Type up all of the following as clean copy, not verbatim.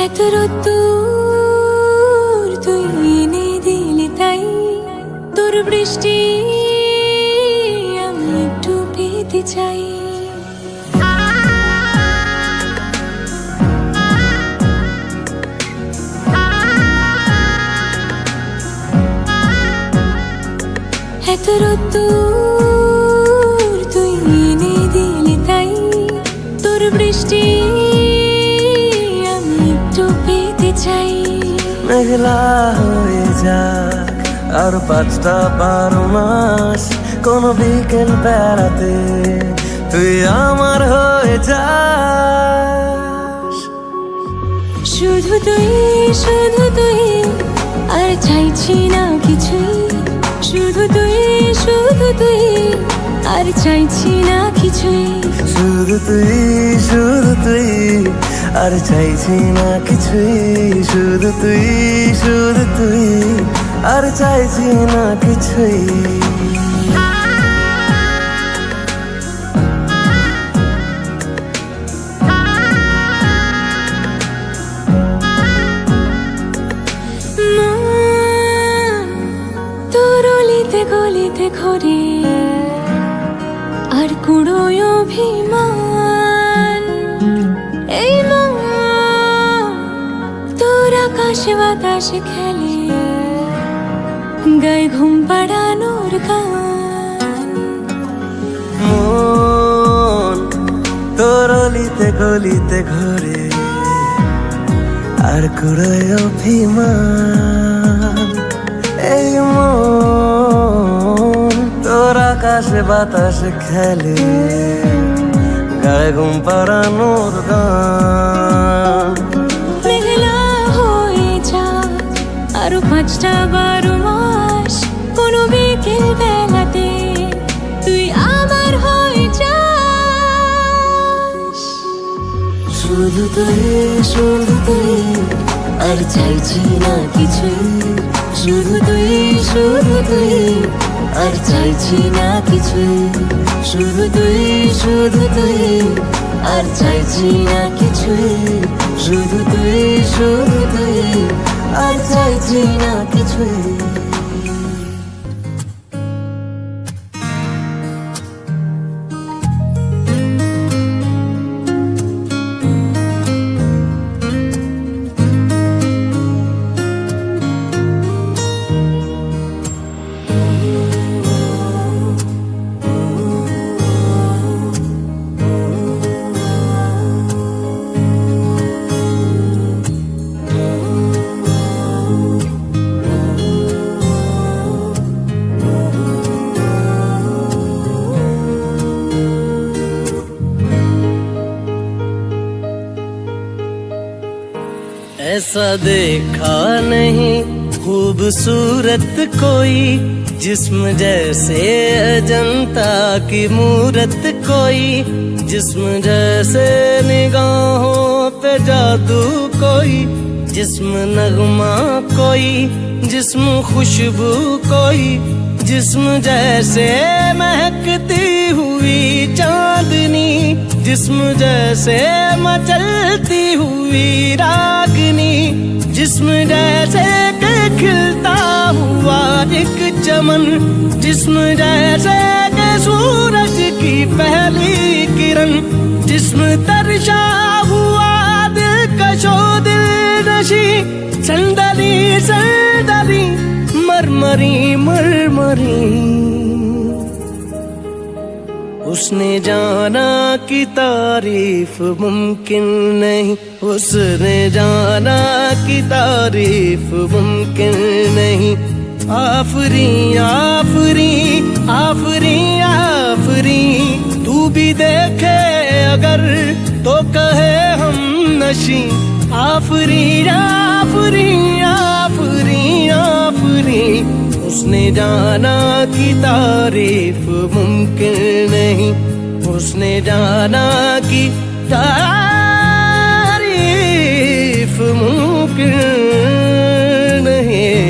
এত রোদ্দুর তুই এনে দিলি তাই তোর বৃষ্টি আমি একটু পেতে চাই। এত রোদ্দুর তুই এনে দিলি তাই তোর বৃষ্টি আমি একটু পেতে চাই। মেঘলা হয়ে যাক আর 5টা 12 মাস, কোন বিকেল বেড়াতে তুই আমার হয়ে যাস। শুধু তুই আর চাইছি না কিছুই, শুধু তুই আর চাইছি না কিছুই। শুধু তুই আর চাইছি না কিছুই, শুধু তুই আর চাইছি না কিছুই। তোর অলিতে গলিতে ঘরে আর কুড়োয় অভিমান, এই মন তোর আকাশে বাতাসে খেলে গায়ে ঘুম পাড়ানোর গান। মন তোর অলিতে গলিতে ঘরে আর কুড়োয় অভিমান, এই মন তোর আকাশে বাতাসে খেলে গায়ে ঘুম পাড়ানোর গান। মেঘলা হয়ে যাক আরো 5টা 12 মাস, কোনো বিকেল বেলাতে তুই আমার হয়ে যাস। শুধু তুই আর চাইছি না কিছুই, শুধু তুই আর চাইছি না কিছুই, শুধু তুই আর চাইছি না কিছুই, শুধু তুই আর চাইছি না কিছুই। ऐसा देखा नहीं खूबसूरत कोई, जिस्म जैसे अजंता की मूरत कोई, जिस्म जैसे निगाहों पे जादू कोई, जिस्म नगमा कोई, जिस्म खुशबू कोई, जिस्म जैसे महकती हुई चांदनी, जिस्म जैसे मचलती हुई रागनी, जिस्म जैसे के खिलता हुआ एक चमन, जिस्म जैसे के सूरज की पहली किरण, जिस्म तरशा हुआ दिलकशो दिल नशी, संदली संदली मरमरी मरमरी। उसने जाना कि तारीफ मुमकिन नहीं, उसने जाना कि तारीफ मुमकिन नहीं। आफरी आफरी आफरी आफरी, तू भी देखे अगर तो कहे हम नशी। आफरी आफरी आफरी आफरी, उसने जाना कि तारीफ मुमकिन नहीं, उसने जाना कि तारीफ मुमकिन नहीं।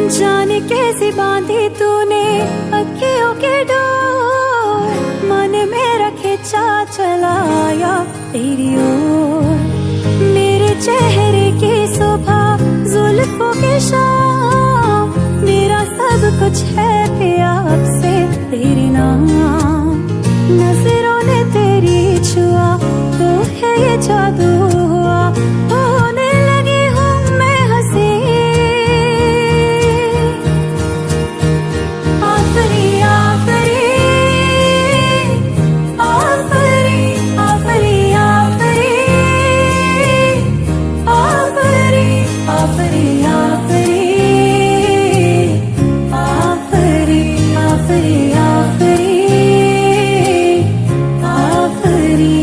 जाने कैसे बांधी तूने अखियों के डोर, मन मेरा खिंचा चलाया तेरी ओर। मेरे चेहरे की सुबह जुल्फों की शाम, मेरा सब कुछ है पिया अब से तेरे नाम। नजरों ने तेरी छुआ तो है ये जादू हुआ, होने लगी हूँ मैं हंसी। आफरी आफरी आफरी आफरी आफरी आफरी आफरी आफरी आफरी आफरी आफरी।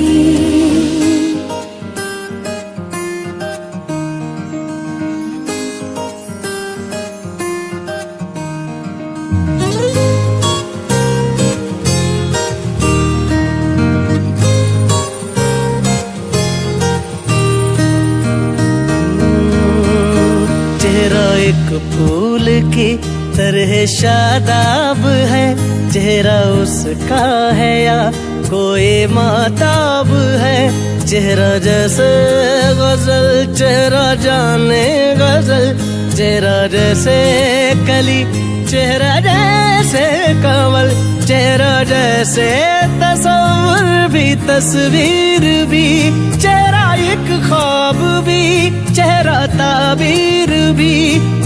चेहरा एक फूल की तरह शादाब है, चेहरा उसका है या कोई माताब है। चेहरा जैसे गजल, चेहरा जाने गजल, चेहरा जैसे कली, चेहरा जैसे कमल, चेहरा जैसे तस्वीर भी, तस्वीर भी, चेहरा एक ख्वाब भी, चेहरा ताबीर भी,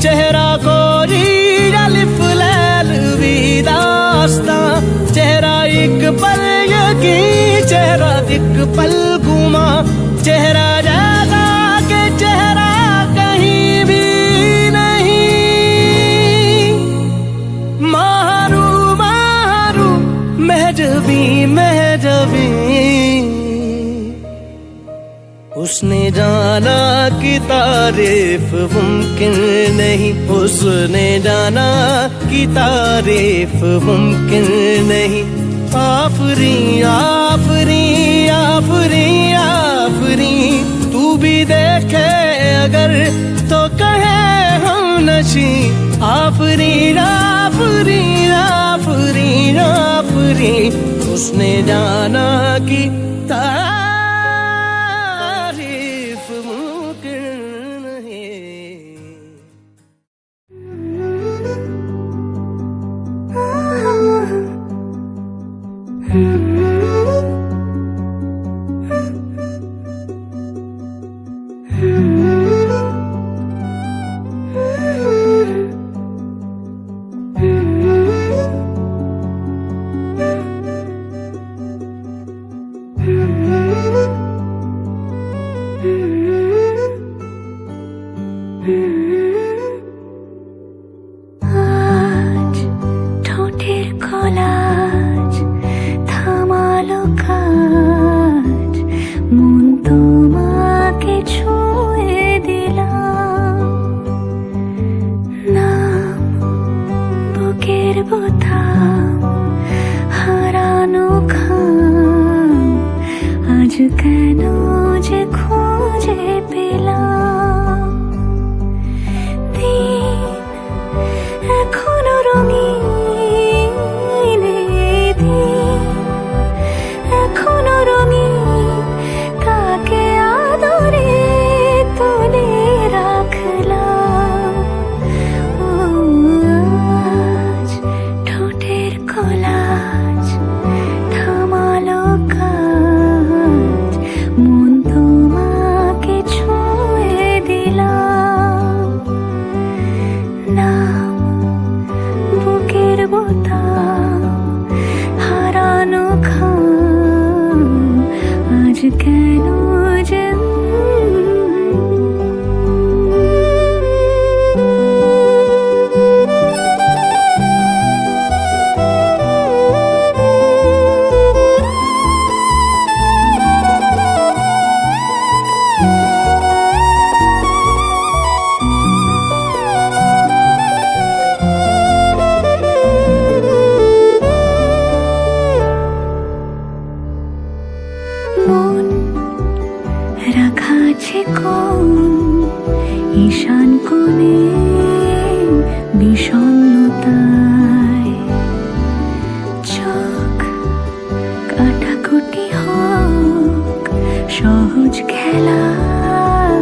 चेहरा कोरी अलिफ लैल भी दास्तां। चेहरा एक पल यकी, चेहरा एक पल गुमा, चेहरा जैसा के चेहरा कहीं भी नहीं। मारू मारू महजबी महजबी, उसने जाना कि तारीफ मुमकिन नहीं, उसने जाना कि तारीफ मुमकिन नहीं। आफरी आफरी आफरी आफरी, तू भी देखे अगर तो कहे हम नशी। आफरी आफरी आफरी आफरी, उसने जाना कि तारीफ मुमकिन नहीं। আজ ঠোঁটের কলাজ থামালো কাজ, মন তোমাকে ছুঁয়ে দিলাম। নাম বুকের বোতাম, হারানো খাম, আজ কেন যে খুঁজে পেলাম। দিন এখনো রঙিন, দিন এখনো রঙিন, তাকে আদরে তুলে রাখলাম। ও আজ ঠোঁটের কলাজ থামালো কাজ, মন তোমাকে ছুঁয়ে দিলাম। নাম বুকের বোতাম, হারানো খাম, আজ কেন যে মন রাখা আছে কোন ঈশান কোণে, বিষণ্ণতায় চোখ কাটাকুটি হোক, সহজ খেলার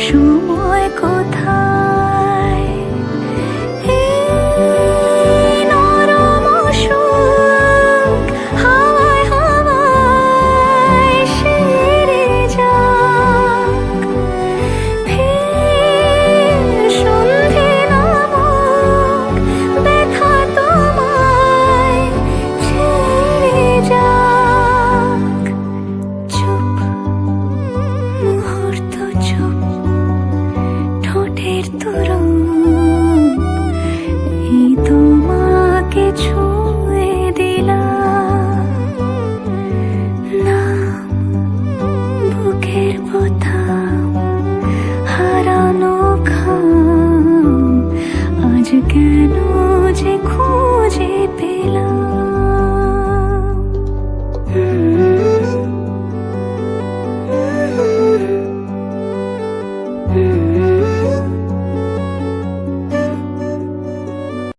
সময় কোথায়? এই নরম সুখ হাওয়ায় হাওয়ায় সেরে যাক, ফের সন্ধে নামুক, ব্যথা তোমায় ছেড়ে যাক। চুপ, মুহূর্ত চুপ, ঠোঁটের তরুণ এই তোমাকে ছুঁয়ে দিলাম, নাম বুকের বোতাম, হারানো ঘাম আজ কেন যে খুঁজে পেলাম।